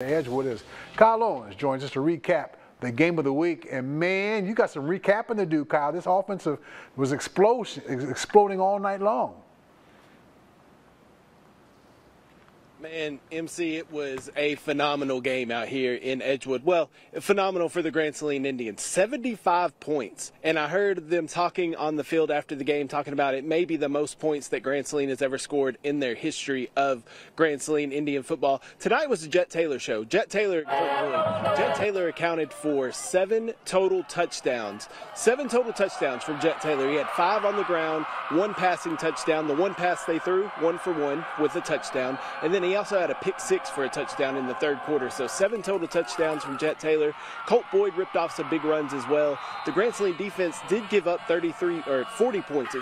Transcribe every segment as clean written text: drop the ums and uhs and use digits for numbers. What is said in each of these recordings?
Edgewood is Kyle Owens joins us to recap the game of the week. And man, you got some recapping to do, Kyle. This offensive was exploding all night long. Man, MC, it was a phenomenal game out here in Edgewood. Well, phenomenal for the Grand Saline Indians. 75 points. And I heard them talking on the field after the game, talking about it may be the most points that Grand Saline has ever scored in their history of Grand Saline Indian football. Tonight was the Jet Taylor show. Jet Taylor accounted for 7 total touchdowns. 7 total touchdowns from Jet Taylor. He had 5 on the ground, 1 passing touchdown. The 1 pass they threw, 1 for 1 with a touchdown. And then he also had a pick 6 for a touchdown in the third quarter. So 7 total touchdowns from Jet Taylor. Colt Boyd ripped off some big runs as well. The Grand Saline defense did give up 40 points,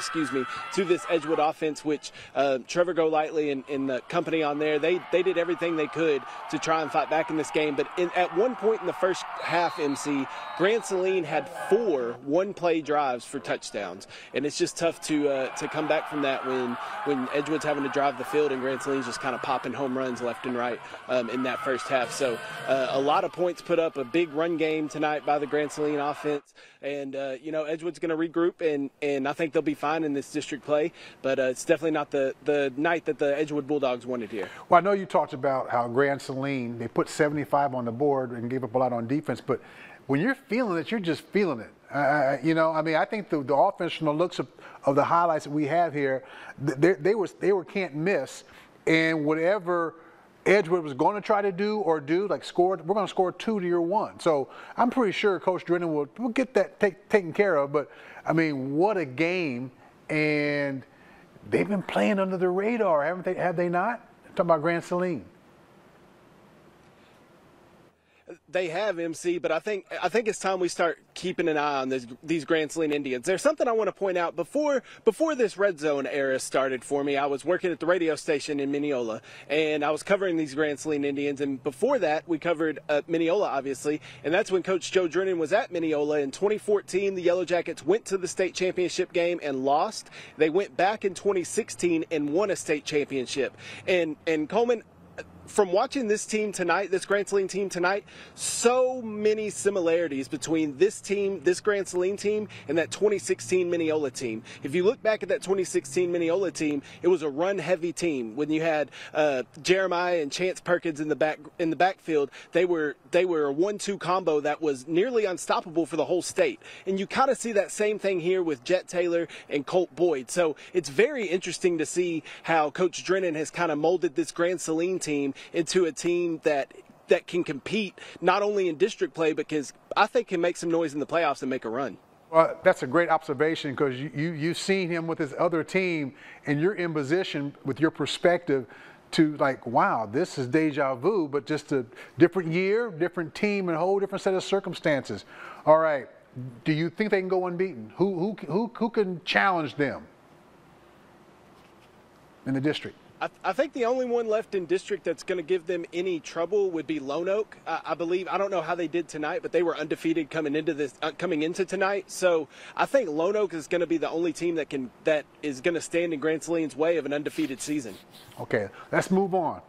to this Edgewood offense, which Trevor Golightly and the company on there, they did everything they could to try and fight back in this game. But at one point in the first half, MC, Grand Saline had 4 one-play drives for touchdowns. And it's just tough to come back from that when Edgewood's having to drive the field and Grand Saline's just kind of popping home runs left and right in that first half. So a lot of points put up, a big run game tonight by the Grand Saline offense. And, Edgewood's going to regroup, and I think they'll be fine in this district play. But it's definitely not the night that the Edgewood Bulldogs wanted here. Well, I know you talked about how Grand Saline, they put 75 on the board and gave up a lot on defense. But when you're feeling it, you're just feeling it. I think the offense, from the looks of the highlights that we have here, they were can't miss. And whatever Edgewood was going to try to do, like score, we're going to score 2 to your 1. So I'm pretty sure Coach Drennan will get that taken care of. But, I mean, what a game. And they've been playing under the radar, haven't they? Have they not? I'm talking about Grand Saline. They have, MC, but I think it's time we start keeping an eye on these Grand Saline Indians. There's something I want to point out. Before this red zone era started for me, I was working at the radio station in Mineola, and I was covering these Grand Saline Indians. And before that, we covered Mineola, obviously, and that's when Coach Joe Drennan was at Mineola. In 2014, the Yellow Jackets went to the state championship game and lost. They went back in 2016 and won a state championship. And Coleman, from watching this team tonight, this Grand Saline team tonight, so many similarities between this team, this Grand Saline team, and that 2016 Mineola team. If you look back at that 2016 Mineola team, it was a run-heavy team. When you had Jeremiah and Chance Perkins in the backfield, they were a 1-2 combo that was nearly unstoppable for the whole state. And you kind of see that same thing here with Jet Taylor and Colt Boyd. So it's very interesting to see how Coach Drennan has kind of molded this Grand Saline team into a team that can compete not only in district play, because I think can make some noise in the playoffs and make a run. Well, that's a great observation, because you've seen him with his other team, and you're in position with your perspective to, like, wow, this is deja vu, but just a different year, different team, and a whole different set of circumstances. All right, do you think they can go unbeaten? Who can challenge them in the district? I think the only one left in district that's going to give them any trouble would be Lone Oak. I believe, I don't know how they did tonight, but they were undefeated coming into tonight. So I think Lone Oak is going to be the only team that is going to stand in Grand Saline's way of an undefeated season. Okay, let's move on.